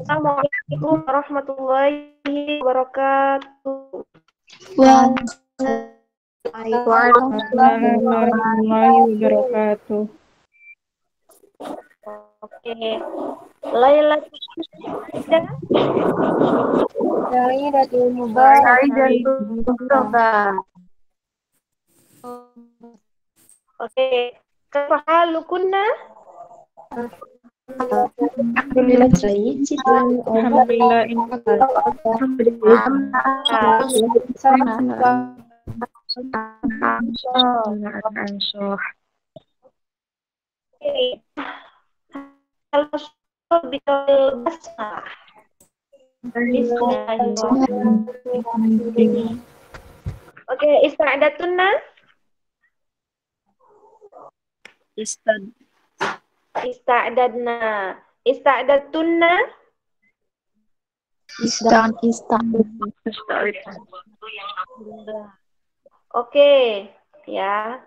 Assalamualaikum warahmatullahi wabarakatuh. Waalaikumsalam warahmatullahi wabarakatuh. Oke, Laila Lailatul Mubarak. Oke, kefahalukunna. Alhamdulillah baik. Alhamdulillah Oke, kalau basmalah. Bismillahirrahmanirrahim. Oke, ista'datunna. Ista'dadna. Ista'datunna. Oke, ya.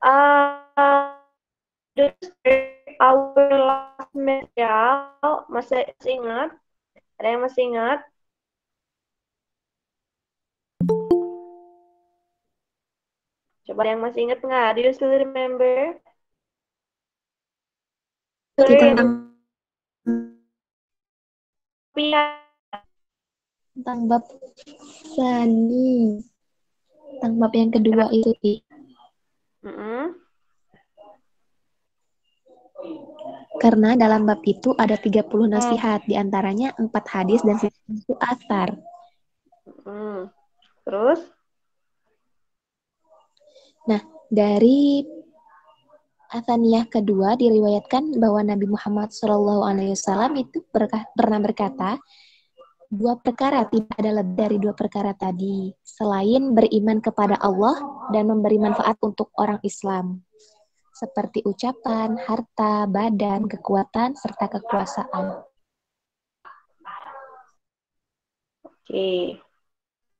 Our last material, masih ingat? Ada yang masih ingat? Coba ada yang masih ingat nggak? Do you still remember? Tentang bab Sani. Tentang bab yang kedua itu. Karena dalam bab itu ada 30 nasihat, diantaranya 4 hadis dan 1 athar. Terus? Nah, dari Athaniyah kedua diriwayatkan bahwa Nabi Muhammad SAW itu pernah berkata, 2 perkara, tidak ada lebih dari 2 perkara tadi, selain beriman kepada Allah dan memberi manfaat untuk orang Islam, seperti ucapan, harta, badan, kekuatan, serta kekuasaan.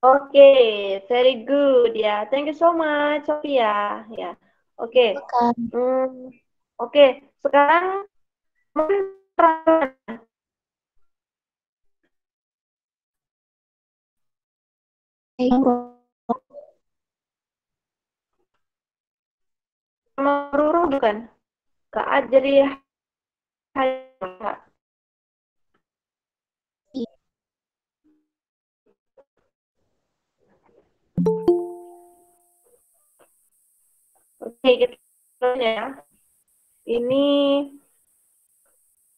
Oke, very good ya. Thank you so much, Sophia. Ya, oke. Oke, sekarang Ruru bukan? Kak jadi Oke, kita ya. Ini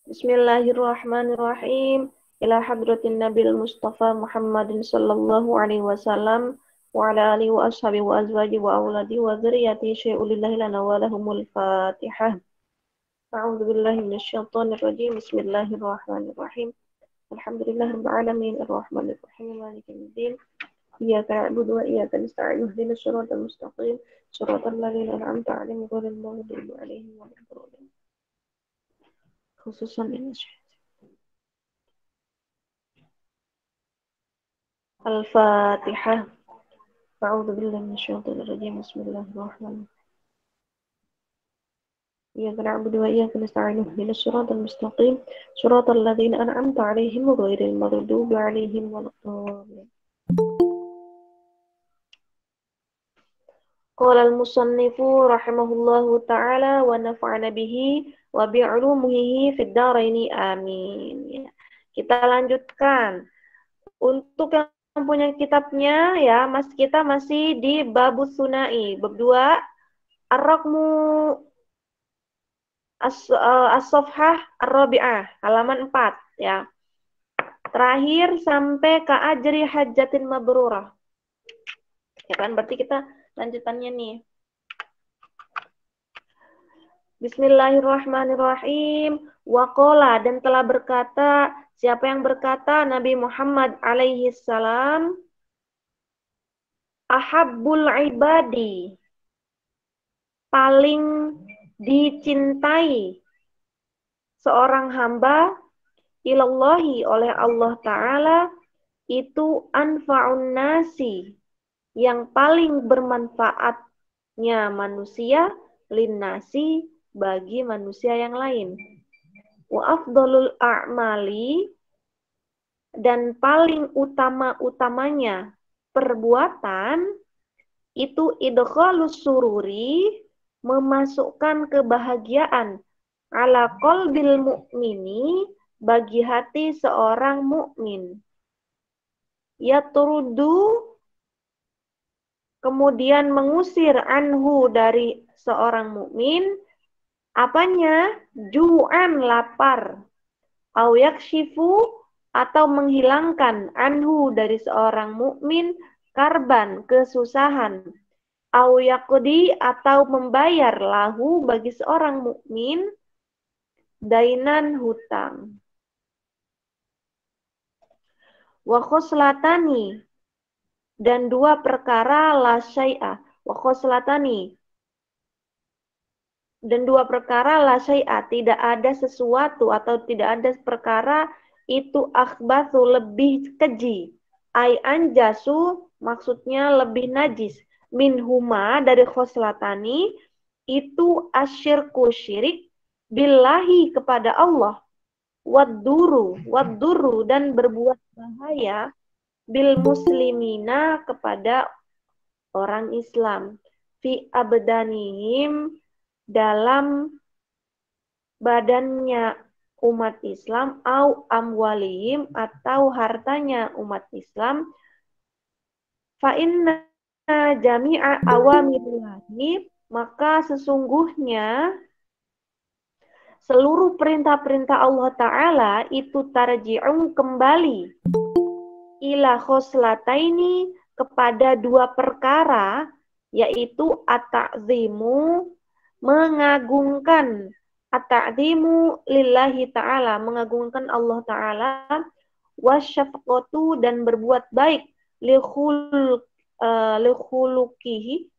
Bismillahirrahmanirrahim. Ila hadratin Nabil Mustafa Muhammadin sallallahu alaihi wasallam wa ala alihi wa ashabihi wa azwaji wa auladi wa dzurriyyati syai'ulillahi lana wa lahumul Fatihah. A'udzu billahi minasyaitonir rajim. Bismillahirrahmanirrahim. Alhamdulillahirabbil alamin arrahmanir rahim maliki yaumiddin. Iyyaka na'budu wa iyyaka nasta'in ihdinas siratal mustaqim siratal ladzina an'amta 'alaihim ghairil maghdubi 'alaihim waladdallin. Khususan ini Al-Fatihah. A'udzu billahi minasyaitonir rajim. Bismillahirrahmanirrahim. Iyyaka na'budu wa iyyaka nasta'in ihdinas siratal mustaqim siratal ladzina an'amta 'alaihim ghairil maghdubi 'alaihim waladdallin. Qala al-musannifu rahimahullahu ta'ala wa nafa'ana bihi wa bi'ulumihi fid dharaini amin. Kita lanjutkan. Untuk yang punya kitabnya ya, kita masih di Babus Sunai, bab 2, Ar-Raqmu As-Safhah Ar-Rabi'ah, halaman 4 ya. Terakhir sampai ke ajri hajatin mabrurah. Ya kan, berarti kita lanjutannya nih. Bismillahirrahmanirrahim. Waqala, dan telah berkata, siapa yang berkata? Nabi Muhammad alaihi salam. Ahabbul ibadi, paling dicintai seorang hamba ilallahi, oleh Allah Ta'ala, itu anfa'un nasi, yang paling bermanfaatnya manusia, linnasi, bagi manusia yang lain. Wa afdalul a'mali, dan paling utama-utamanya perbuatan itu idkhalus sururi, memasukkan kebahagiaan ala qalbil mu'mini, bagi hati seorang mukmin. Yatrudu, kemudian mengusir anhu, dari seorang mukmin, apanya? Ju'an, lapar. Au yakshifu, atau menghilangkan anhu, dari seorang mukmin, karban, kesusahan. Au yaqdi, atau membayar lahu, bagi seorang mukmin, dainan, hutang. Wa khoslatani, dan dua perkara la syai'a. Wa khoslatani, dan dua perkara la syai'a, tidak ada sesuatu atau tidak ada perkara itu akhbathu, lebih keji. Ai anjasu, maksudnya lebih najis. Minhuma, dari khoslatani, itu asyirku, syirik, billahi, kepada Allah. Wadduru, dan berbuat bahaya, bil muslimina, kepada orang Islam. Fi abdanihim, dalam badannya umat Islam, au amwalihim, atau hartanya umat Islam. Fa inna jami'a awamirillahi, maka sesungguhnya seluruh perintah-perintah Allah Ta'ala itu tarji'un, kembali, ila khoslataini, kepada dua perkara, yaitu at-ta'zimu, mengagungkan, at-ta'zimu lillahi ta'ala, mengagungkan Allah Ta'ala, wasyafqatu, dan berbuat baik, likhulukihi,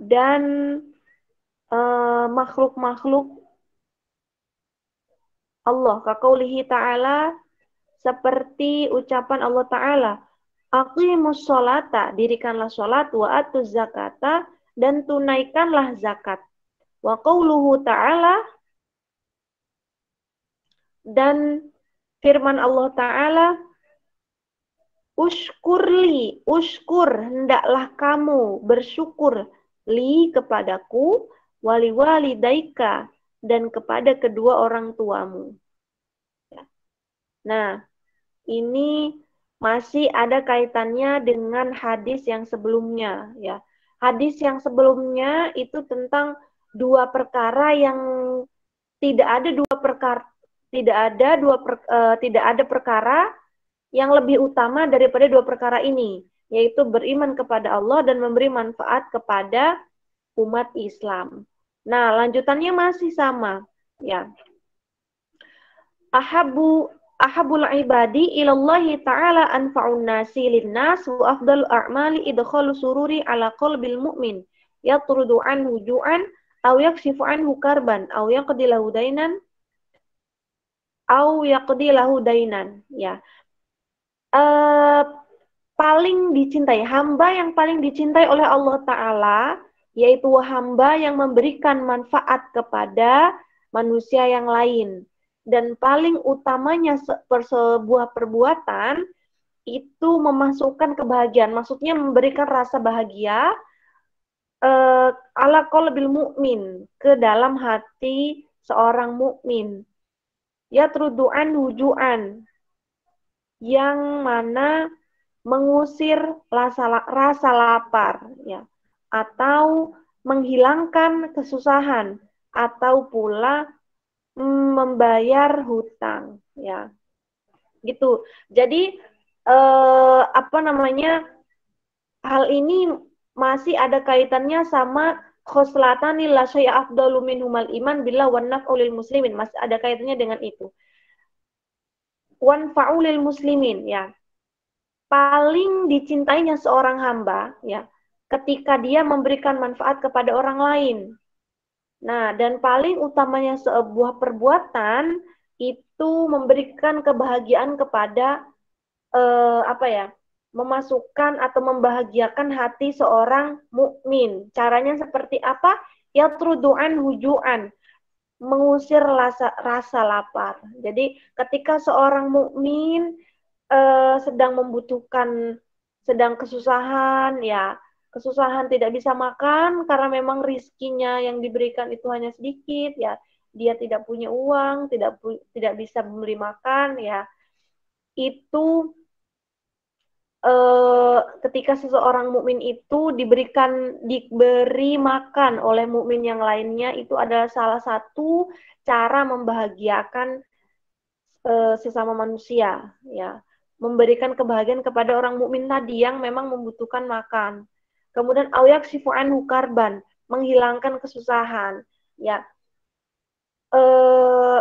dan makhluk-makhluk Allah. Kaqaulihi ta'ala, seperti ucapan Allah Ta'ala, aqimus sholata, dirikanlah sholat, wa atuz zakata, dan tunaikanlah zakat. Wa qauluhu ta'ala, dan firman Allah Ta'ala, ushkurli, ushkur, hendaklah kamu bersyukur, li, kepadaku, wali walidaika, dan kepada kedua orang tuamu. Nah, ini masih ada kaitannya dengan hadis yang sebelumnya, ya. Hadis yang sebelumnya itu tentang dua perkara yang tidak ada perkara yang lebih utama daripada dua perkara ini, yaitu beriman kepada Allah dan memberi manfaat kepada umat Islam. Nah, lanjutannya masih sama, ya. Ahabul ibadi ilallahi ta'ala anfa'un nasi linnas, wa afdal a'mali idkhalu sururi ala qalbil mu'min, yatrudu anhu ju'an, aw yakshifu anhu karban, aw yaqdi lahu dainan, ya. Paling dicintai, hamba yang paling dicintai oleh Allah Ta'ala, yaitu hamba yang memberikan manfaat kepada manusia yang lain. Dan paling utamanya sebuah perbuatan itu memasukkan kebahagiaan, maksudnya memberikan rasa bahagia ala qalbil mu'min, ke dalam hati seorang mukmin. Yatrudu'an hujuan, yang mana mengusir rasa lapar, ya, atau menghilangkan kesusahan, atau pula membayar hutang, ya, gitu. Jadi hal ini masih ada kaitannya sama khoslatani la syai'a afdalu minhumal iman billah wan naf'u muslimin, masih ada kaitannya dengan itu. Wan fa'ulil muslimin, ya. Paling dicintainya seorang hamba, ya, ketika dia memberikan manfaat kepada orang lain. Nah, dan paling utamanya sebuah perbuatan itu memberikan kebahagiaan kepada memasukkan atau membahagiakan hati seorang mukmin. Caranya seperti apa? Yatrudu'an hujuan, mengusir rasa lapar. Jadi ketika seorang mukmin sedang membutuhkan, sedang kesusahan, ya kesusahan tidak bisa makan karena memang rizkinya yang diberikan itu hanya sedikit, ya dia tidak punya uang, tidak bisa membeli makan, ya itu ketika seseorang mukmin itu diberi makan oleh mukmin yang lainnya, itu adalah salah satu cara membahagiakan sesama manusia, ya memberikan kebahagiaan kepada orang mukmin tadi yang memang membutuhkan makan. Kemudian auyak sifu'an hukarban, menghilangkan kesusahan, ya eh,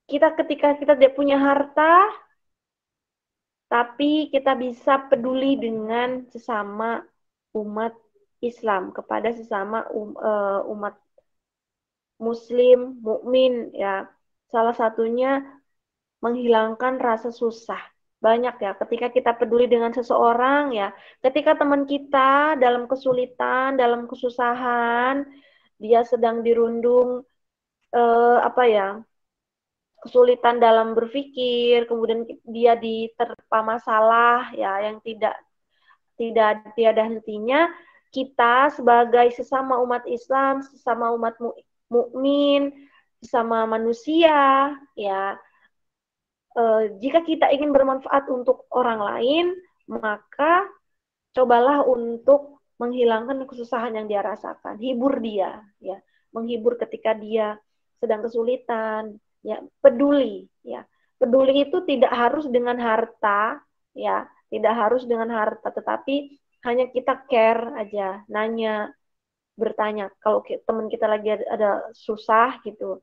ketika kita tidak punya harta, tapi kita bisa peduli dengan sesama umat Islam, kepada sesama umat Muslim, mukmin, ya. Salah satunya menghilangkan rasa susah. Banyak ya, ketika kita peduli dengan seseorang, ya, ketika teman kita dalam kesulitan, dalam kesusahan, dia sedang dirundung apa ya, kesulitan dalam berpikir, kemudian dia diterpa masalah ya yang tidak tiada hentinya, kita sebagai sesama umat Islam, sesama umat mukmin, sesama manusia, ya jika kita ingin bermanfaat untuk orang lain, maka cobalah untuk menghilangkan kesusahan yang dia rasakan, hibur dia, ya, menghibur ketika dia sedang kesulitan, ya, peduli, ya. Peduli itu tidak harus dengan harta, ya, tidak harus dengan harta, tetapi hanya kita care aja, nanya, bertanya. Kalau teman kita lagi ada susah gitu,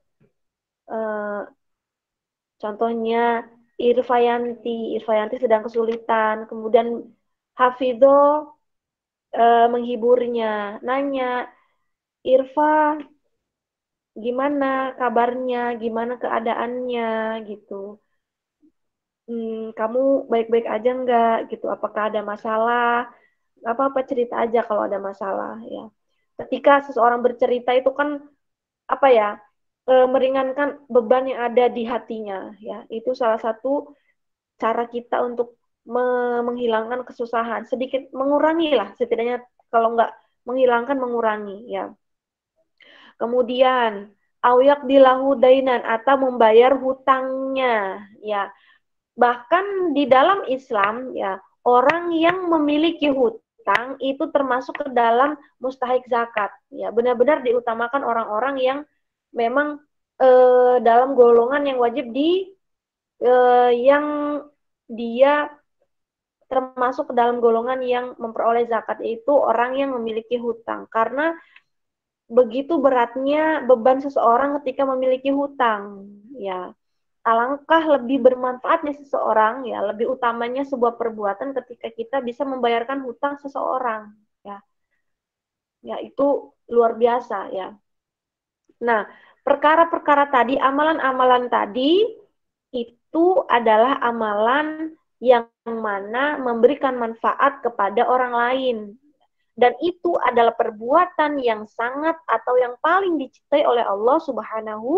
contohnya Irfayanti sedang kesulitan, kemudian Hafidho menghiburnya, nanya, Irfa, gimana kabarnya, gimana keadaannya, gitu. Kamu baik-baik aja nggak, gitu? Apakah ada masalah? Apa-apa cerita aja kalau ada masalah, ya. Ketika seseorang bercerita itu kan apa ya, meringankan beban yang ada di hatinya, ya. Itu salah satu cara kita untuk menghilangkan kesusahan, sedikit mengurangi lah, setidaknya kalau nggak menghilangkan, mengurangi, ya. Kemudian auyak dilahu dainan, atau membayar hutangnya, ya. Bahkan di dalam Islam, ya, orang yang memiliki hutang itu termasuk ke dalam mustahik zakat, ya. Benar-benar diutamakan orang-orang yang memang dalam golongan yang wajib yang dia termasuk ke dalam golongan yang memperoleh zakat, yaitu orang yang memiliki hutang. Karena begitu beratnya beban seseorang ketika memiliki hutang, ya. Alangkah lebih bermanfaatnya seseorang, ya, lebih utamanya sebuah perbuatan ketika kita bisa membayarkan hutang seseorang, ya. Ya, itu luar biasa, ya. Nah, perkara-perkara tadi, amalan-amalan tadi itu adalah amalan yang mana memberikan manfaat kepada orang lain. Dan itu adalah perbuatan yang sangat atau yang paling dicintai oleh Allah Subhanahu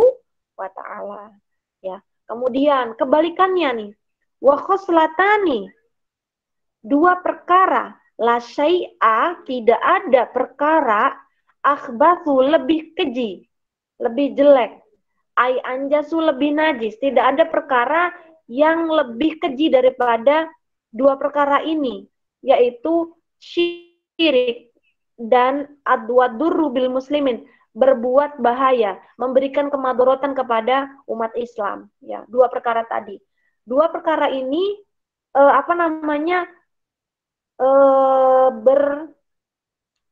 wa taala. Ya. Kemudian kebalikannya nih. Wa khoslatani, dua perkara, la syai'a, tidak ada perkara, akhbathu, lebih keji, lebih jelek, ai anjasu, lebih najis. Tidak ada perkara yang lebih keji daripada dua perkara ini, yaitu syirik dan adwadurru bil muslimin, berbuat bahaya, memberikan kemadorotan kepada umat Islam, ya. Dua perkara tadi, dua perkara ini apa namanya,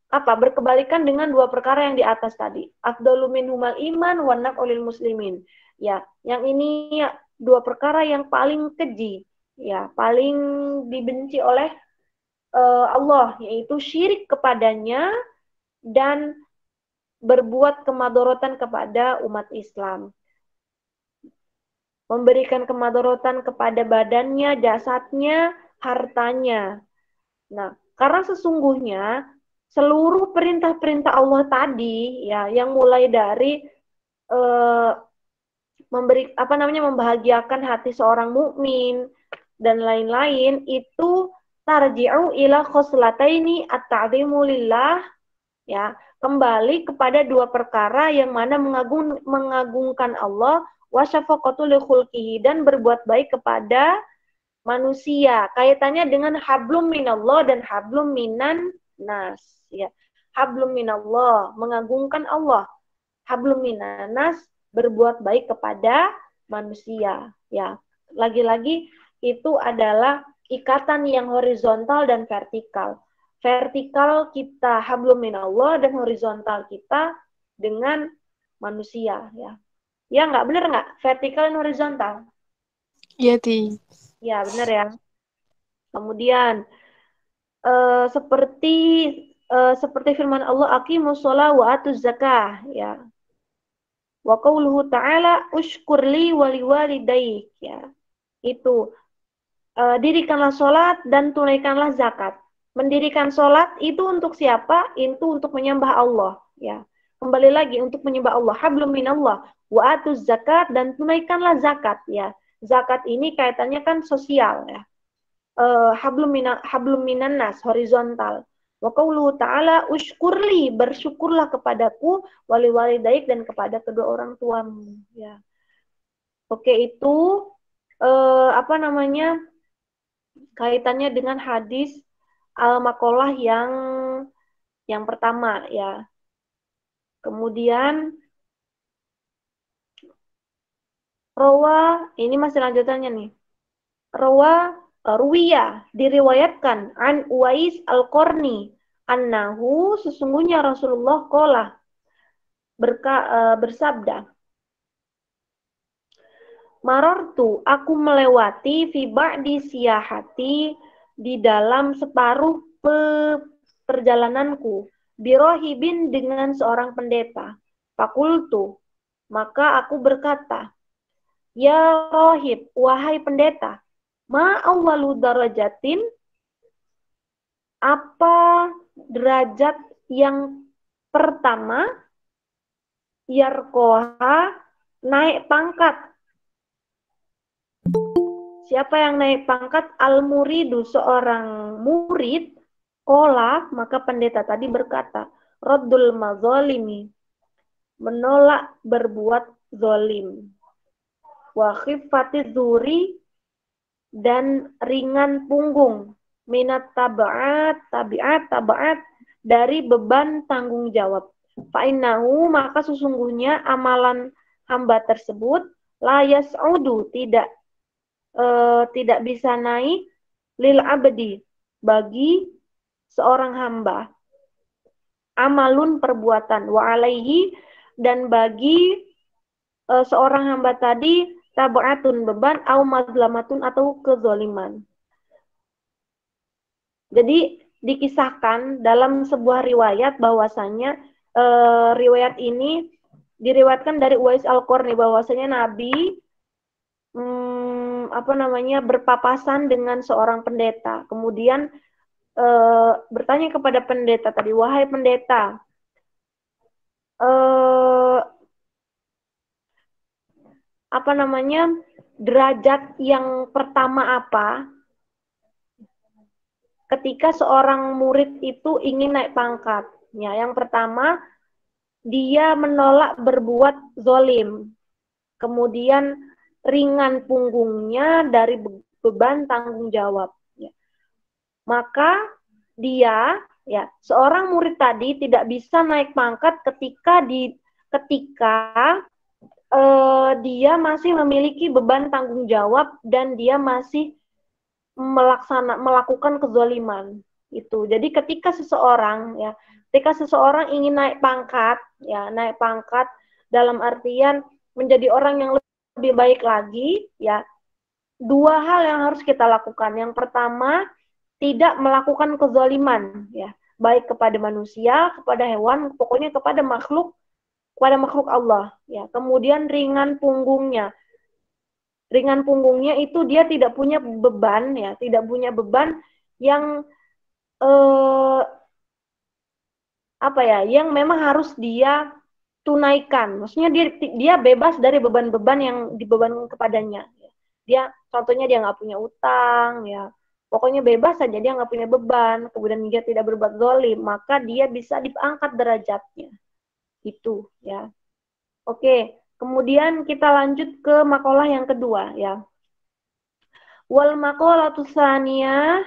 berkebalikan dengan dua perkara yang di atas tadi. Afdalu minhumal iman wa naf'ulil muslimin. Ya, yang ini ya, dua perkara yang paling keji, ya, paling dibenci oleh Allah, yaitu syirik kepadanya dan berbuat kemadorotan kepada umat Islam. Memberikan kemadorotan kepada badannya, jasadnya, hartanya. Nah, karena sesungguhnya seluruh perintah-perintah Allah tadi, ya, yang mulai dari eh, membahagiakan hati seorang mukmin dan lain-lain, itu tarji'u ila khoslataini at-ta'zimu lillah, ya, kembali kepada dua perkara yang mana mengagungkan Allah, wa syafaqatu li khulqihi, dan berbuat baik kepada manusia. Kaitannya dengan hablum minallah dan hablum minan nas, ya. Hablum minallah, mengagungkan Allah. Hablum minan nas, berbuat baik kepada manusia, ya. Lagi-lagi itu adalah ikatan yang horizontal dan vertikal. Vertikal kita hablum minallah dan horizontal kita dengan manusia, ya. Ya, nggak bener nggak? Vertikal dan horizontal. Iya, Ti. Ya, bener ya. Kemudian seperti seperti firman Allah, aqimus shalah wa atuz zakah, ya. Wa qauluhu ta'ala ushkurli wa liwalidayk, ya. Itu dirikanlah sholat dan tunaikanlah zakat. Mendirikan sholat itu untuk siapa? Itu untuk menyembah Allah, ya. Kembali lagi untuk menyembah Allah. Hablum minallah wa atuz zakat, dan tunaikanlah zakat, ya. Zakat ini kaitannya kan sosial, ya. Hablum minan nas, horizontal. Wa qauluhu ta'ala ushkurli, bersyukurlah kepadaku, wali walidaik, dan kepada kedua orang tuamu, ya. Oke, itu kaitannya dengan hadis al-maqalah yang pertama, ya. Kemudian ini masih lanjutannya nih. Ruwiyah, diriwayatkan an Uwais al-Qarni annahu, sesungguhnya Rasulullah qala, bersabda, marartu, aku melewati fi ba'di siyahati, di dalam separuh perjalananku, birohibin, dengan seorang pendeta. Fakultu, maka aku berkata, ya rohib, wahai pendeta, ma awwalu darajatin, apa derajat yang pertama, yarkoha, naik pangkat. Siapa yang naik pangkat? Al-muridu, seorang murid. Kola, maka pendeta tadi berkata, Raddul mazalimi, menolak berbuat zolim. Wa khifatiz zuri, dan ringan punggung. Minat tabaat, dari beban tanggung jawab. Fa'innahu, maka sesungguhnya amalan hamba tersebut, la yas'udu, tidak bisa naik, lil abdi, bagi seorang hamba, amalun, perbuatan, wa alaihi, dan bagi seorang hamba tadi, tabaatun, beban, au mazlamatun, atau kezoliman. Jadi dikisahkan dalam sebuah riwayat bahwasanya riwayat ini diriwayatkan dari Uwais al-Qarni, bahwasanya Nabi berpapasan dengan seorang pendeta. Kemudian bertanya kepada pendeta tadi, wahai pendeta, derajat yang pertama apa ketika seorang murid itu ingin naik pangkat? Ya, yang pertama, dia menolak berbuat zolim. Kemudian ringan punggungnya dari beban tanggung jawab. Ya. Maka dia, ya, seorang murid tadi tidak bisa naik pangkat ketika dia masih memiliki beban tanggung jawab dan dia masih melakukan kezaliman itu. Jadi ketika seseorang ingin naik pangkat, ya, naik pangkat dalam artian menjadi orang yang lebih baik lagi, ya, dua hal yang harus kita lakukan. Yang pertama, tidak melakukan kezaliman, ya, baik kepada manusia, kepada hewan, pokoknya kepada makhluk Allah, ya. Kemudian ringan punggungnya. Ringan punggungnya itu dia tidak punya beban, ya, tidak punya beban yang yang memang harus dia tunaikan. Maksudnya dia bebas dari beban-beban yang dibebankan kepadanya. Dia contohnya dia nggak punya utang, ya. Pokoknya bebas saja, dia nggak punya beban, kemudian dia tidak berbuat zalim, maka dia bisa diangkat derajatnya. Itu, ya. Oke, kemudian kita lanjut ke makalah yang kedua, ya. Wal maqalatu tsaniyah,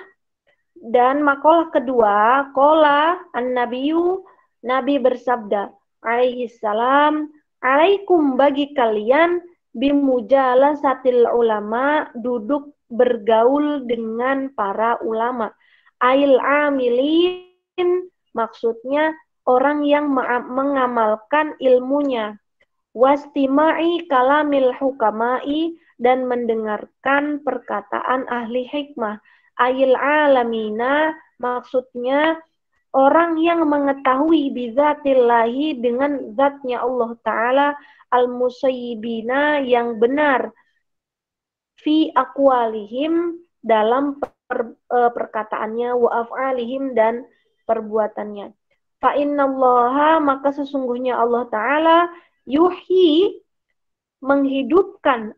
dan makalah kedua, qala an-nabiyyu, Nabi bersabda, alaihi salam, alaikum bagi kalian bimujalasatil ulama, duduk bergaul dengan para ulama. Ail amilin, maksudnya orang yang mengamalkan ilmunya. Wastima'i kalamil hukamai, dan mendengarkan perkataan ahli hikmah. Ayil alamina, maksudnya orang yang mengetahui bizatillahi, dengan zatnya Allah Ta'ala, al-musayyibina, yang benar, fi akwalihim, dalam perkataannya, wa af'alihim, dan perbuatannya. Fa innallaha, maka sesungguhnya Allah Ta'ala, yuhyi, menghidupkan,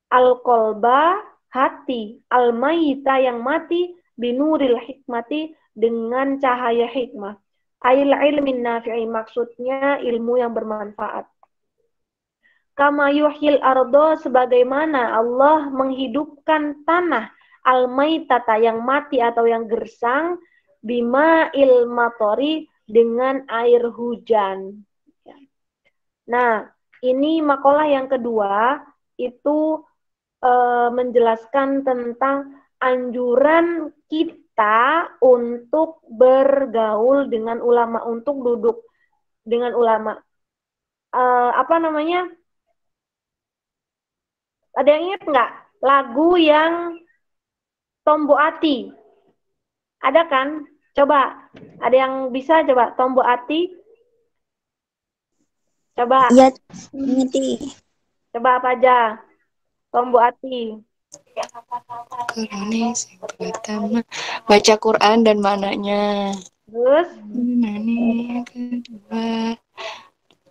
al-qalba, hati, al-mayita, yang mati, binuril hikmati, dengan cahaya hikmah. Ail ilmin nafi'i, maksudnya ilmu yang bermanfaat. Kama yuhyil ardo, sebagaimana Allah menghidupkan tanah, al-maytata, yang mati atau yang gersang, bima ilmatori, dengan air hujan. Nah, ini makalah yang kedua, itu menjelaskan tentang anjuran kita untuk bergaul dengan ulama, untuk duduk dengan ulama. Apa namanya? Ada yang ingat nggak lagu yang Tombo Ati? Ada kan? Coba, ada yang bisa coba Tombo Ati? Coba. Iya, ngerti. Coba apa aja? Tombo Ati. Qur'an pertama baca Quran dan maknanya. Terus? Yang kedua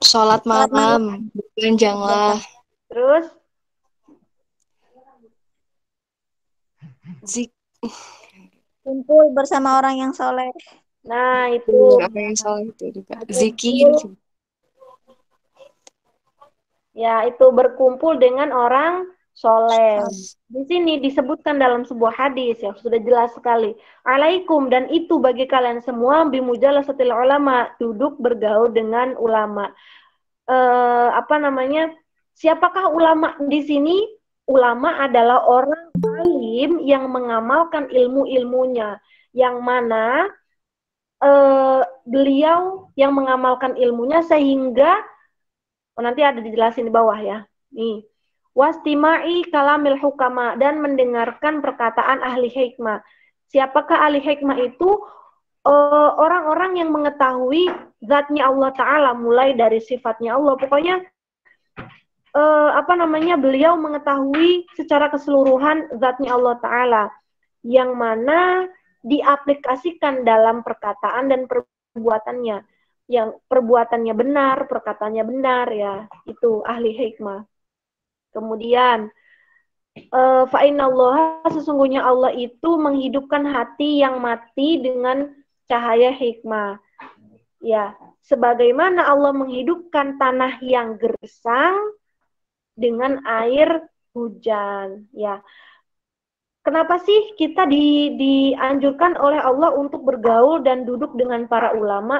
sholat malam, beranjanglah. Terus? Kumpul bersama orang yang soleh. Nah, itu. Apa yang salah itu juga. Zikir. Ya, itu berkumpul dengan orang soleh. Di sini disebutkan dalam sebuah hadis yang sudah jelas sekali. Alaikum, dan itu bagi kalian semua, bimujalasatil ulama, duduk bergaul dengan ulama. Apa namanya? Siapakah ulama di sini? Ulama adalah orang alim yang mengamalkan ilmu-ilmunya, yang mana beliau yang mengamalkan ilmunya sehingga nanti ada dijelasin di bawah ya. Nih. Wastima'i kalamil hukama, dan mendengarkan perkataan ahli hikmah. Siapakah ahli hikmah itu? Orang-orang yang mengetahui zatnya Allah Ta'ala, mulai dari sifatnya Allah. Pokoknya apa namanya, beliau mengetahui secara keseluruhan zatnya Allah Ta'ala, yang mana diaplikasikan dalam perkataan dan perbuatannya, yang perbuatannya benar, perkataannya benar, ya, itu ahli hikmah. Kemudian fa innallaha, sesungguhnya Allah itu menghidupkan hati yang mati dengan cahaya hikmah. Ya, sebagaimana Allah menghidupkan tanah yang gersang dengan air hujan, ya. Kenapa sih kita dianjurkan oleh Allah untuk bergaul dan duduk dengan para ulama?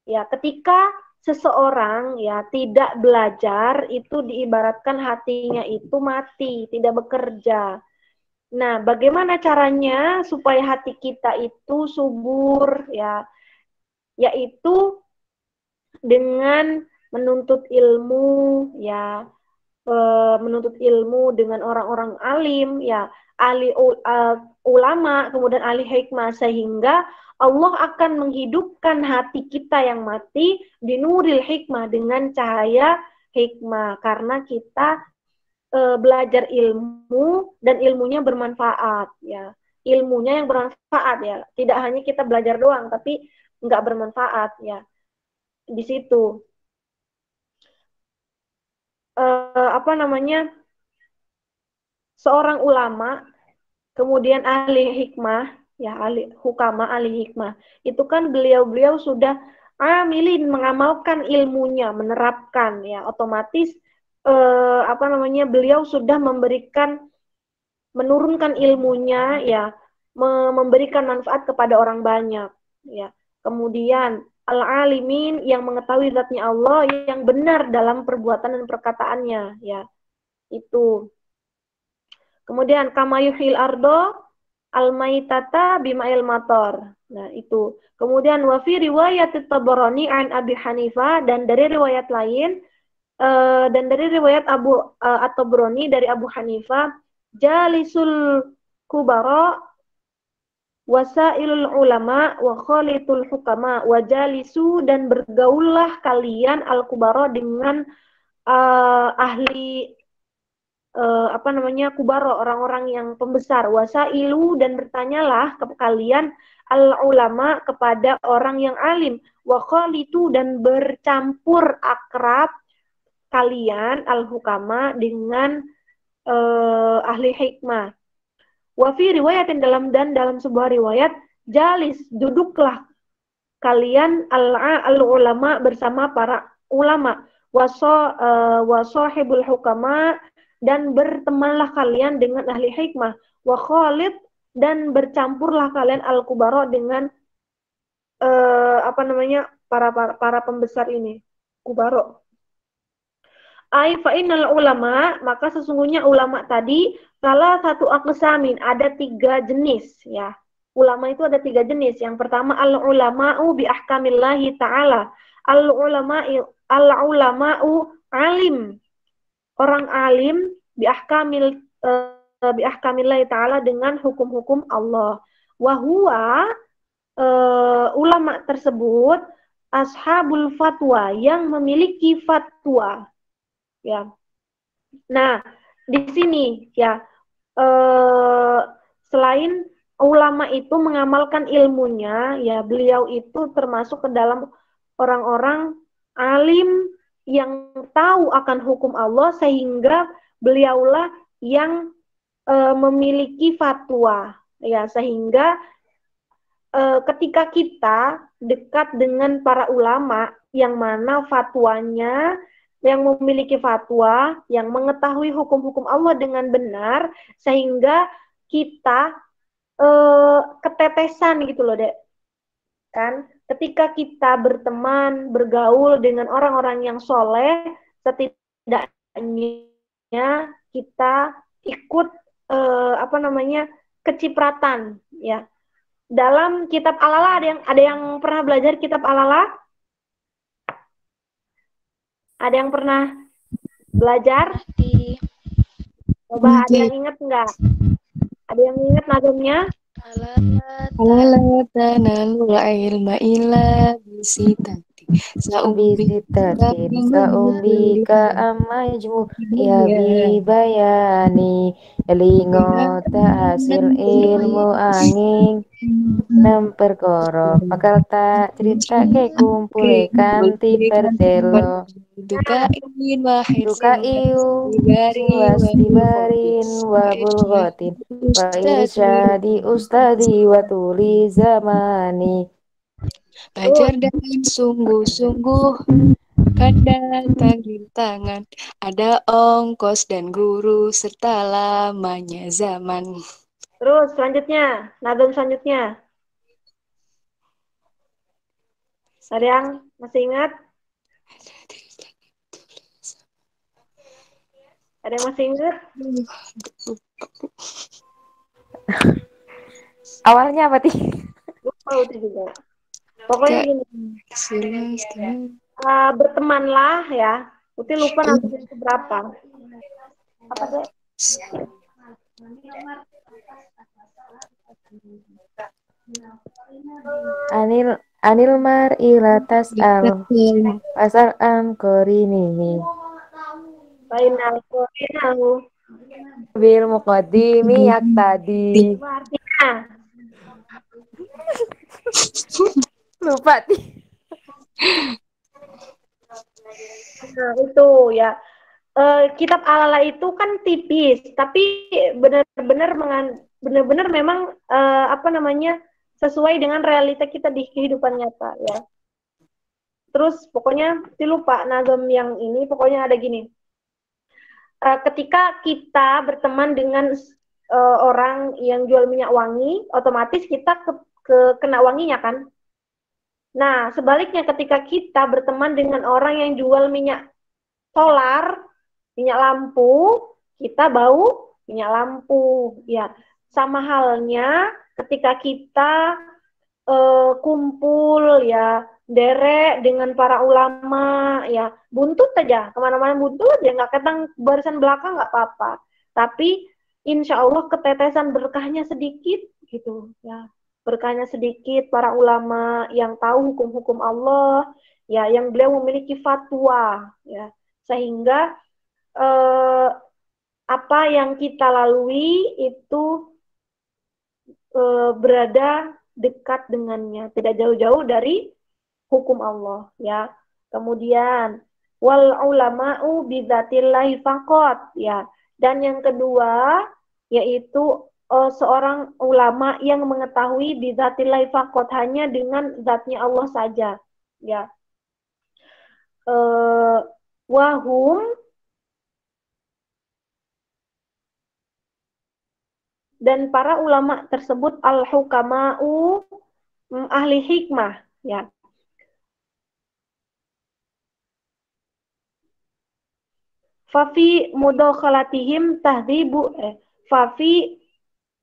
Ya, ketika seseorang ya tidak belajar, itu diibaratkan hatinya itu mati, tidak bekerja. Nah, bagaimana caranya supaya hati kita itu subur, ya? Yaitu dengan menuntut ilmu, ya, menuntut ilmu dengan orang-orang alim, ya, ahli ulama, kemudian ahli hikmah, sehingga Allah akan menghidupkan hati kita yang mati binuril hikmah, dengan cahaya hikmah, karena kita belajar ilmu dan ilmunya bermanfaat, ya, ilmunya yang bermanfaat, ya, tidak hanya kita belajar doang tapi nggak bermanfaat, ya, di situ. apa namanya, seorang ulama, kemudian ahli hikmah, ya ahli hukama, ahli hikmah, itu kan beliau-beliau sudah amilin, mengamalkan ilmunya, menerapkan, ya otomatis apa namanya, beliau sudah menurunkan ilmunya, ya memberikan manfaat kepada orang banyak, ya. Kemudian al-alimin, yang mengetahui zatnya Allah, yang benar dalam perbuatan dan perkataannya, ya itu. Kemudian kama yuhil ardo al-maitata bima'il mator. Nah, itu. Kemudian wa fi riwayat Tabarani an Abi Hanifah, dan dari riwayat lain dan dari riwayat At-Tabrani dari Abu Hanifah, jalisul kubara wasailul ulama wa khalitul hukama wa jalisu, dan bergaullah kalian al-kubara dengan ahli apa namanya, kubaro, orang-orang yang pembesar, wasailu, dan bertanyalah ke kalian al ulama, kepada orang yang alim, wa khalitu, dan bercampur akrab kalian al hukama dengan ahli hikmah. Wa fi riwayatin, dalam sebuah riwayat, jalis, duduklah kalian al ulama, bersama para ulama, wasahibul hukama, dan bertemanlah kalian dengan ahli hikmah, wa khalid, dan bercampurlah kalian al kubaro dengan apa namanya, para pembesar ini, kubaro. Ai fa innal ulama, maka sesungguhnya ulama tadi, salah satu aqsamin, ada 3 jenis, ya. Ulama itu ada 3 jenis. Yang pertama al ulama'u bi ahkamillahi ta'ala. Al ulama'u alim. Orang alim bi ahkamillahi ta'ala, dengan hukum-hukum Allah. Wa huwa ulama tersebut ashabul fatwa, yang memiliki fatwa, ya. Nah, di sini, ya, selain ulama itu mengamalkan ilmunya, ya beliau itu termasuk ke dalam orang-orang alim yang tahu akan hukum Allah, sehingga beliaulah yang memiliki fatwa, ya, sehingga ketika kita dekat dengan para ulama yang mana fatwanya, yang memiliki fatwa, yang mengetahui hukum-hukum Allah dengan benar, sehingga kita ketetesan gitu loh, Dek. Kan? Ketika kita berteman, bergaul dengan orang-orang yang soleh, setidaknya kita ikut apa namanya, kecipratan, ya. Dalam kitab Alala, ada yang pernah belajar kitab Alala? Ada yang pernah belajar? Coba, ada yang ingat nggak? Ada yang ingat nazamnya? Ala tanalul ilma illa bisitati Bisitatin saumbika amajmu ya bibayani lingo hasil ilmu angin perkara bakal tak cerita ke kumpule kanti pertelo duka iu was dibarin wa bulghatin wa irsyadi ustadi wa tuli zamani. Belajar dengan sungguh-sungguh, kan datang rintangan, ada ongkos dan guru serta lamanya zaman. Terus selanjutnya, nadam selanjutnya. Ada yang masih ingat? Ada yang masih ingat? Awalnya apa, Ti? Lupa itu juga. Pokoknya gini, bertemanlah, ya. Uti lupa nanti itu berapa. Apa, Dek? Anil mar ilatas al pasal an korinihi Bainal qorinahu. bil muqaddimi yak tadi. Artinya, Lupa, Ti. nah itu, ya. kitab Al-Ala itu kan tipis, tapi benar-benar memang apa namanya sesuai dengan realita kita di kehidupan nyata ya. Terus pokoknya lupa nazam yang ini, pokoknya ada gini. Ketika kita berteman dengan orang yang jual minyak wangi, otomatis kita kena wanginya kan. Nah, sebaliknya ketika kita berteman dengan orang yang jual minyak solar, minyak lampu, kita bau minyak lampu. Ya, sama halnya ketika kita kumpul ya, derek dengan para ulama ya, buntut aja, kemana-mana buntut ya, nggak ketang barisan belakang nggak apa-apa. Tapi insya Allah ketetesan berkahnya sedikit gitu ya. Berkahnya sedikit para ulama yang tahu hukum-hukum Allah ya, yang beliau memiliki fatwa ya, sehingga apa yang kita lalui itu berada dekat dengannya, tidak jauh-jauh dari hukum Allah ya. Kemudian wal ulama'u bidzatillahi faqat ya. Dan yang kedua yaitu seorang ulama yang mengetahui bidzatillahi faqat, hanya dengan zatnya Allah saja ya. Wahum, dan para ulama tersebut al-hukama'u, ahli hikmah ya. Fafi mudakhalatihim fafi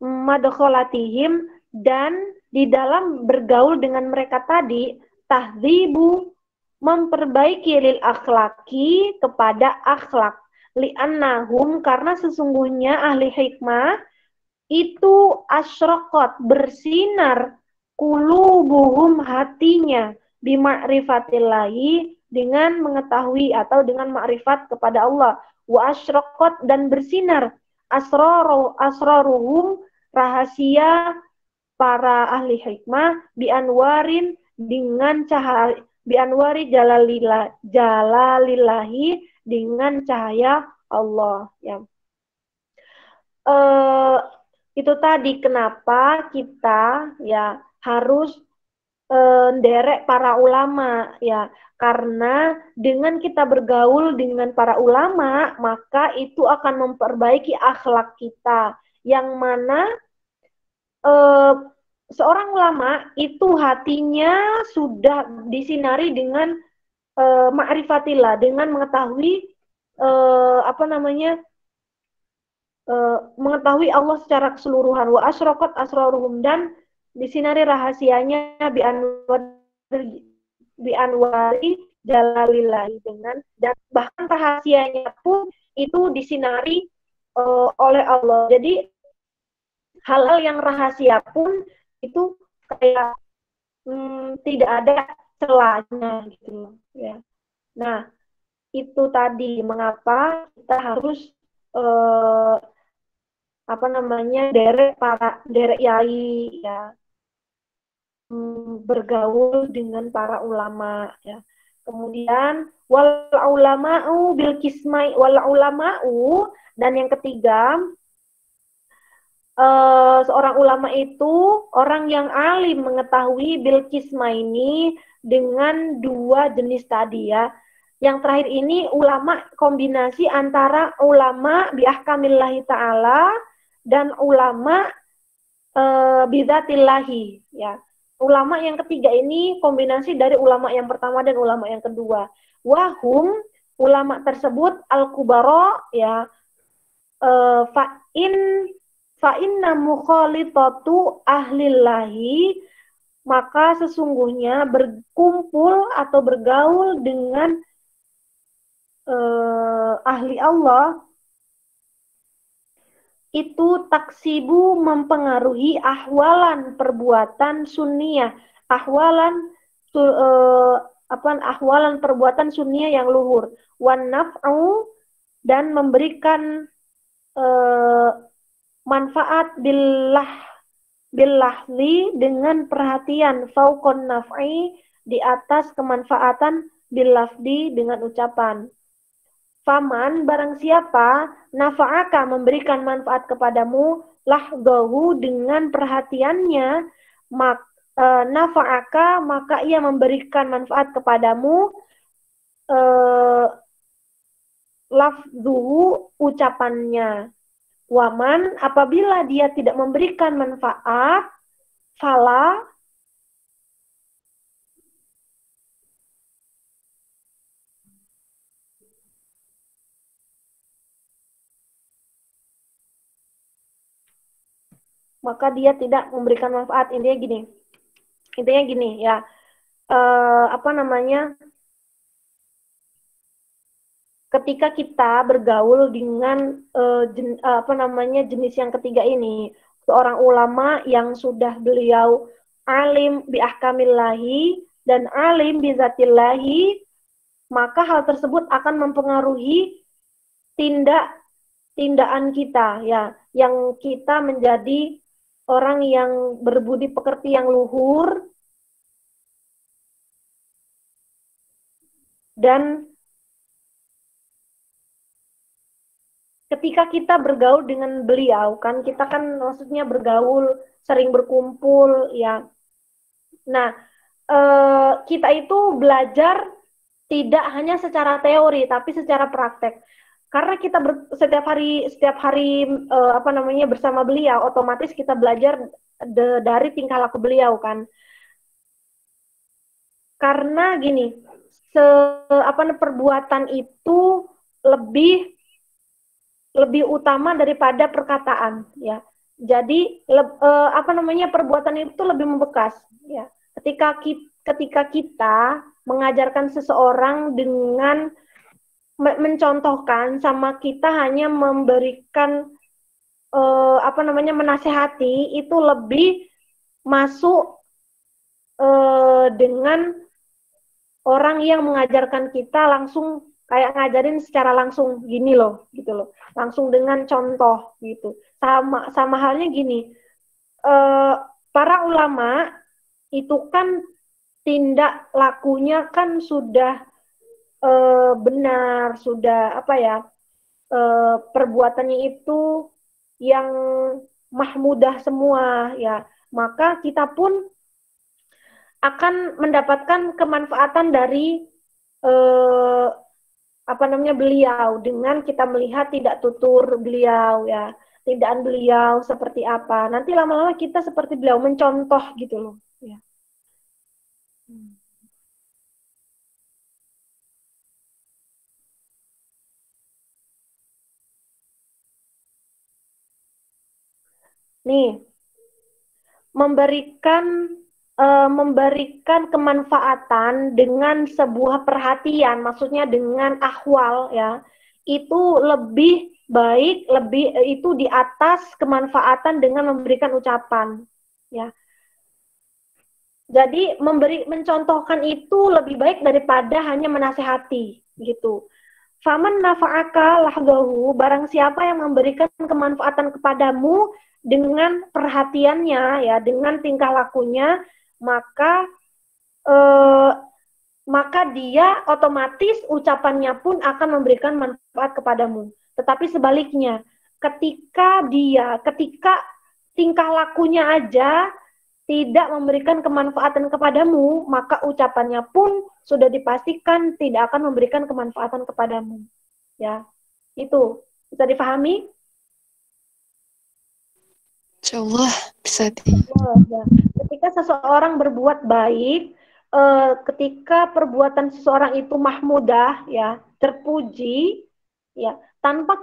madakhalatihim, dan di dalam bergaul dengan mereka tadi, tahdzibu, memperbaiki lil akhlaki, kepada akhlak, li'annahum, karena sesungguhnya ahli hikmah itu asyraqat, bersinar, qulubuhum, hatinya, bima'rifatillahi, dengan mengetahui atau dengan ma'rifat kepada Allah, wa asyraqat, dan bersinar, asraruhum, rahasia para ahli hikmah, bi anwarin, dengan cahaya, bi anwari jalalillahi, dengan cahaya Allah ya. Itu tadi kenapa kita ya harus derek para ulama ya, karena dengan kita bergaul dengan para ulama maka itu akan memperbaiki akhlak kita, yang mana seorang ulama itu hatinya sudah disinari dengan ma'rifatillah, dengan mengetahui apa namanya, mengetahui Allah secara keseluruhan, wa asyraqat asraruhum, dan disinari rahasianya bi anwari jalalillahi, dengan, dan bahkan rahasianya pun itu disinari oleh Allah. Jadi hal-hal yang rahasia pun itu kayak tidak ada celahnya gitu ya. Nah, itu tadi mengapa kita harus apa namanya, derek yai ya, bergaul dengan para ulama ya. Kemudian wal ulama'u bil kismai, wal ulama'u, dan yang ketiga, seorang ulama itu orang yang alim, mengetahui bil kismaini, dengan dua jenis tadi ya. Yang terakhir ini ulama kombinasi antara ulama biahkamillahi ta'ala dan ulama bidzatillahi ya. Ulama yang ketiga ini kombinasi dari ulama yang pertama dan ulama yang kedua. Wahum, ulama tersebut al-kubara ya, fa'inna mukhalithatu ahlillahi, maka sesungguhnya berkumpul atau bergaul dengan ahli Allah itu taksibu, mempengaruhi ahwalan perbuatan sunniyah, ahwalan perbuatan sunniyah yang luhur, wan naf'u, dan memberikan manfaat billahzi, dengan perhatian, fauqon naf'i, di atas kemanfaatan, billafdi, dengan ucapan. Faman barang siapa nafa'aka memberikan manfaat kepadamu lahdahu dengan perhatiannya, nafa'aka maka ia memberikan manfaat kepadamu, lafzuhu ucapannya. Waman apabila dia tidak memberikan manfaat, fala maka dia tidak memberikan manfaat. Intinya gini ya, ketika kita bergaul dengan jenis yang ketiga ini, seorang ulama yang sudah beliau alim bi ahkamillahi dan alim bi zatillahi, maka hal tersebut akan mempengaruhi tindakan kita ya, yang kita menjadi orang yang berbudi pekerti yang luhur, dan ketika kita bergaul dengan beliau, kan kita kan maksudnya bergaul, sering berkumpul ya. Nah, kita itu belajar tidak hanya secara teori tapi secara praktek. Karena kita setiap hari bersama beliau, otomatis kita belajar dari tingkah laku beliau kan. Karena gini, perbuatan itu lebih utama daripada perkataan ya. Jadi perbuatan itu lebih membekas ya. Ketika kita mengajarkan seseorang dengan mencontohkan, sama kita hanya memberikan menasehati, itu lebih masuk dengan orang yang mengajarkan kita langsung, kayak ngajarin secara langsung gini loh, gitu loh, langsung dengan contoh gitu. Sama halnya gini, para ulama itu kan tindak lakunya kan sudah benar, sudah perbuatannya itu yang mahmudah semua ya, maka kita pun akan mendapatkan kemanfaatan dari beliau dengan kita melihat tidak tutur beliau ya, tindakan beliau seperti apa. Nanti lama-lama kita seperti beliau, mencontoh gitu loh ya. Nih, memberikan kemanfaatan dengan sebuah perhatian, maksudnya dengan ahwal ya, itu lebih baik, itu di atas kemanfaatan dengan memberikan ucapan ya. Jadi mencontohkan itu lebih baik daripada hanya menasehati gitu. Faman nafa'aka lahdahu, barang siapa yang memberikan kemanfaatan kepadamu dengan perhatiannya ya, dengan tingkah lakunya, maka dia otomatis ucapannya pun akan memberikan manfaat kepadamu. Tetapi sebaliknya, ketika tingkah lakunya aja tidak memberikan kemanfaatan kepadamu, maka ucapannya pun sudah dipastikan tidak akan memberikan kemanfaatan kepadamu. Ya, itu bisa dipahami? Insyaallah bisa Ya. Ketika seseorang berbuat baik, ketika perbuatan seseorang itu mahmudah, ya, terpuji, ya, tanpa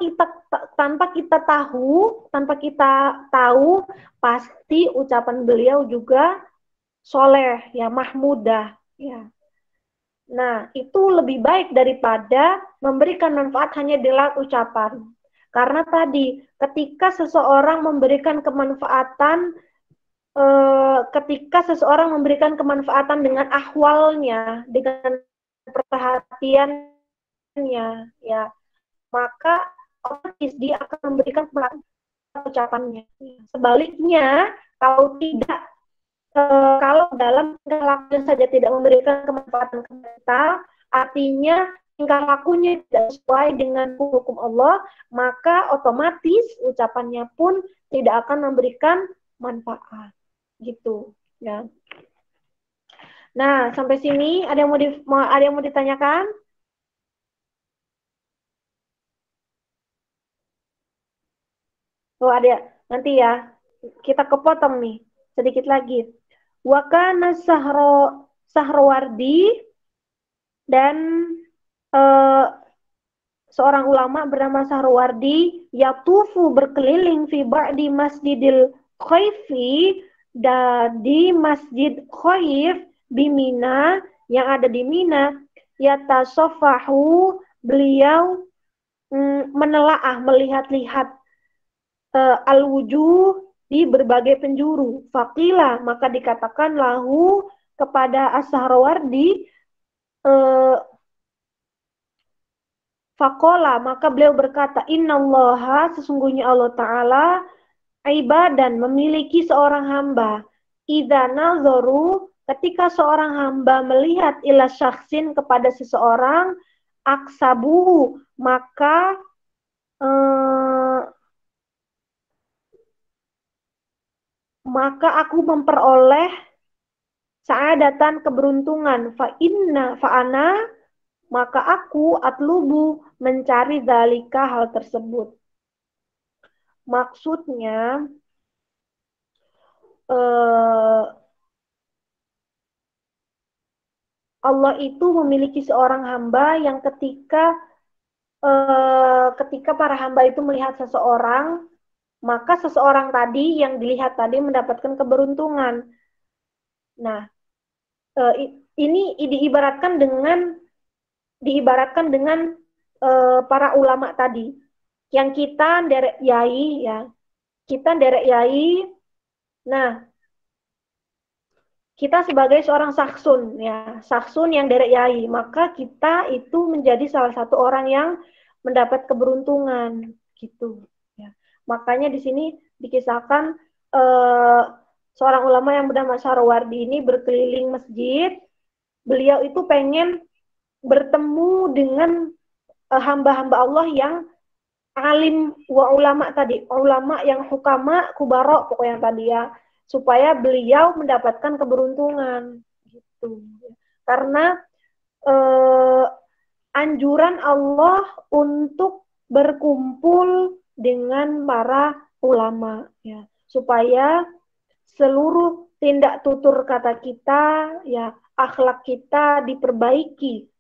kita tahu, pasti ucapan beliau juga soleh, ya, mahmudah, ya. Nah, itu lebih baik daripada memberikan manfaat hanya dengan ucapan. Karena tadi, ketika seseorang memberikan kemanfaatan dengan ahwalnya, dengan perhatiannya, ya, maka otomatis dia akan memberikan ucapannya. Sebaliknya, kalau tidak, kalau dalam kelakuan saja tidak memberikan kemanfaatan kepada kita, artinya tingkah lakunya tidak sesuai dengan hukum Allah, maka otomatis ucapannya pun tidak akan memberikan manfaat. Gitu, ya. Nah, sampai sini ada yang mau ditanyakan? Oh, ada. Nanti ya. Kita kepotong nih. Sedikit lagi. Wakana Sahrawardi dan seorang ulama bernama Sahrawardi yatufu berkeliling fi ba'di Masjidil Khaifi di Masjid Khaif di Mina yang ada di Mina, yatasafahu, beliau menelaah, melihat-lihat al-wujuh di berbagai penjuru. Faqila, maka dikatakan lahu kepada As-Sahrawardi, faqala, maka beliau berkata, innallaha, sesungguhnya Allah Ta'ala, ibadan, memiliki seorang hamba. Idza nazaru, ketika seorang hamba melihat ila syakhsin, kepada seseorang, aksabu, maka aku memperoleh sa'adatan, keberuntungan. Fa'ana, maka aku atlubu, mencari dzalika, hal tersebut. Maksudnya Allah itu memiliki seorang hamba yang ketika para hamba itu melihat seseorang, maka seseorang tadi yang dilihat tadi mendapatkan keberuntungan. Nah, ini diibaratkan dengan para ulama tadi yang kita derek yai, ya. Kita derek yai. Nah, kita sebagai seorang saksun, ya, saksun yang derek yai, maka kita itu menjadi salah satu orang yang mendapat keberuntungan, gitu. Ya. Makanya di sini dikisahkan seorang ulama yang bernama Sahrawardi ini berkeliling masjid. Beliau itu pengen bertemu dengan hamba-hamba Allah yang alim wa ulama tadi, ulama yang hukama, kubaro pokoknya tadi ya, supaya beliau mendapatkan keberuntungan gitu. Karena anjuran Allah untuk berkumpul dengan para ulama, ya, supaya seluruh tindak tutur kata kita, ya, akhlak kita diperbaiki,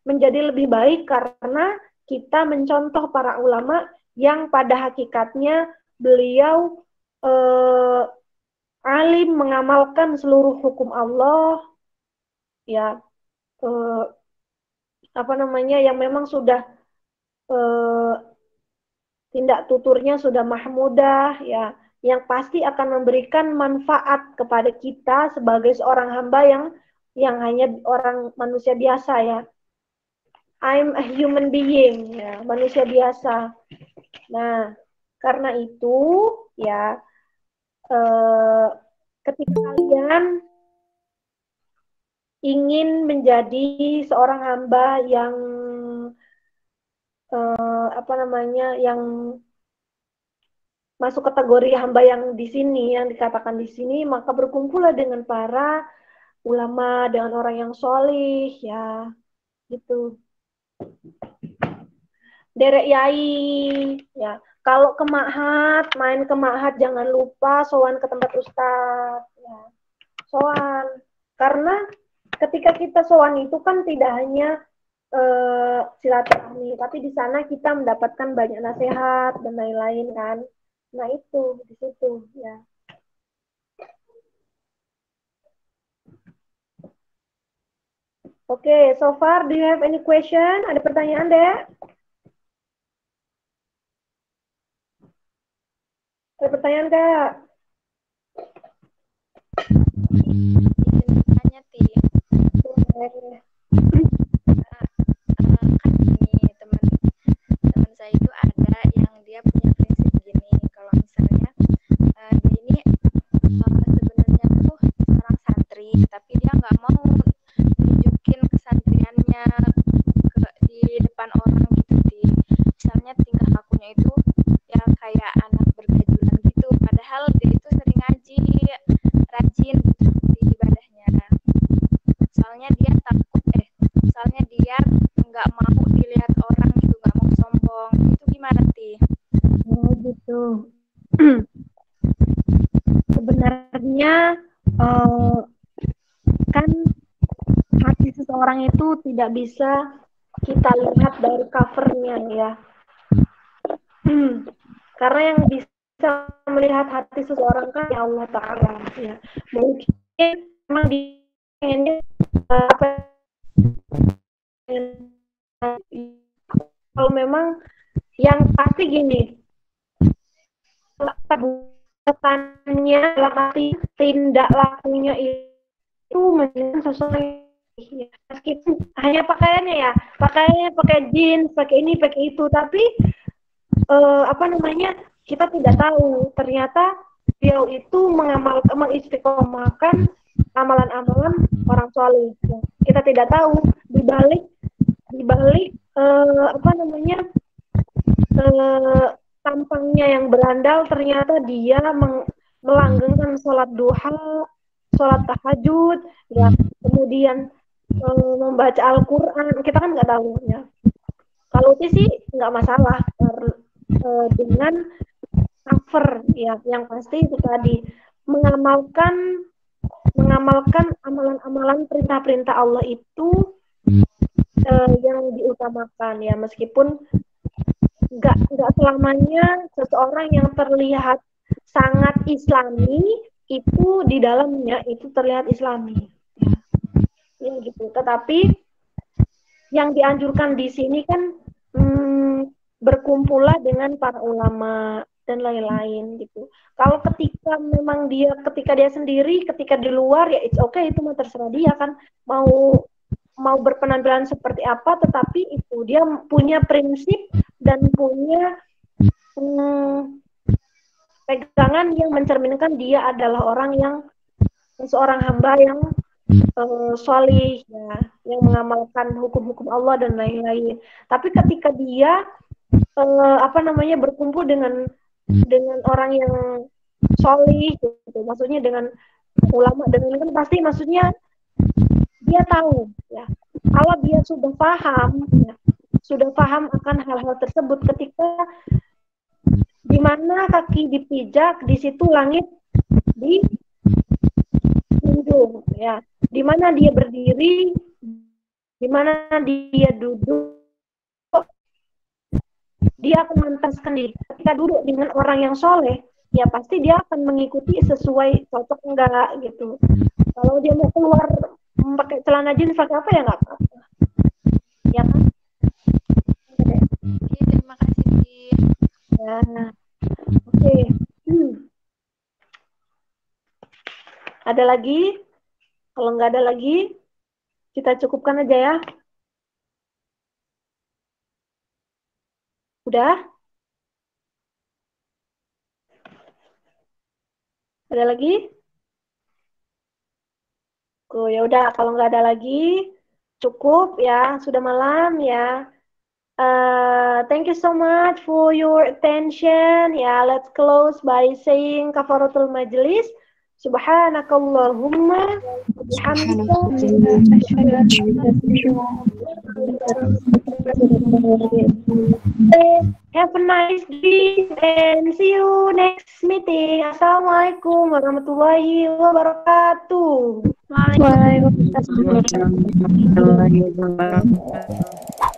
menjadi lebih baik karena kita mencontoh para ulama yang pada hakikatnya beliau alim, mengamalkan seluruh hukum Allah, ya, yang memang sudah tindak tuturnya sudah mahmudah, ya, yang pasti akan memberikan manfaat kepada kita sebagai seorang hamba yang hanya orang manusia biasa, ya. I'm a human being, ya, manusia biasa. Nah, karena itu, ya, ketika kalian ingin menjadi seorang hamba yang yang masuk kategori hamba yang di sini, yang dikatakan di sini, maka berkumpullah dengan para ulama, dengan orang yang solih, ya, gitu. Derek yai, ya. Kalau ke ma'had, main ke ma'had, jangan lupa sowan ke tempat ustadz, ya. Sowan. Karena ketika kita sowan itu kan tidak hanya silaturahmi, tapi di sana kita mendapatkan banyak nasihat dan lain-lain kan. Nah itu di situ, ya. Oke, so far do you have any question? Ada pertanyaan, Dek? Ada pertanyaan, Kak? Tanya, Ti. Kan gini, teman saya itu ada yang dia punya prinsip gini, kalau misalnya dia ini sebenarnya tuh seorang santri, tapi dia nggak mau nunjukin kesantriannya nggak mau dilihat orang gitu, nggak mau sombong. Itu gimana, Ti? Oh gitu. Sebenarnya kan hati seseorang itu tidak bisa kita lihat dari covernya ya. Karena yang bisa melihat hati seseorang kan ya Allah Ta'ala ya. Mungkin memang dia pengennya apa kalau memang yang pasti gini, perbuatannya dalam arti tindak lakunya itu menunjukkan sesuatu ya. Meskipun hanya pakaiannya ya, pakaiannya pakai jeans, pakai ini, pakai itu, tapi kita tidak tahu ternyata dia itu mengistiqomahkan amalan-amalan orang soleh. Ya. Kita tidak tahu di balik tampangnya yang berandal ternyata dia melanggengkan sholat duha, sholat tahajud, ya, kemudian membaca Al-Quran. Kita kan nggak tahu ya. Kalau itu sih nggak masalah dengan cover ya, yang pasti itu tadi mengamalkan amalan-amalan perintah-perintah Allah itu yang diutamakan ya, meskipun nggak selamanya seseorang yang terlihat sangat Islami itu di dalamnya itu terlihat Islami ya gitu. Tetapi yang dianjurkan di sini kan berkumpullah dengan para ulama dan lain-lain gitu. Kalau ketika dia sendiri, ketika di luar ya it's okay, itu mah terserah dia kan mau berpenampilan seperti apa, tetapi itu dia punya prinsip dan punya pegangan yang mencerminkan dia adalah seorang hamba yang sholih ya, yang mengamalkan hukum-hukum Allah dan lain-lain. Tapi ketika dia berkumpul dengan orang yang sholih gitu, maksudnya dengan ulama, dengan kan pasti maksudnya dia tahu ya, kalau dia sudah paham akan hal-hal tersebut, ketika di mana kaki dipijak di situ langit dijunjung ya, di mana dia berdiri, di mana dia duduk, dia akan menentaskan diri. Ketika duduk dengan orang yang soleh, ya pasti dia akan mengikuti sesuai cocok enggak gitu. Kalau dia mau keluar pakai celana jeans, pakai apa ya nggak apa-apa. Ya kan? Oke, terima kasih, Ti. Ya. Oke. Ada lagi? Kalau nggak ada lagi, kita cukupkan aja ya. Udah? Ada lagi? Oh, ya udah, kalau nggak ada lagi, cukup ya, sudah malam ya. Thank you so much for your attention. Yeah, let's close by saying kafaratul majlis. Subhanakallahumma bihamdika have a nice day and see you next meeting. Assalamualaikum warahmatullahi wabarakatuh. Waalaikumsalam warahmatullahi wabarakatuh.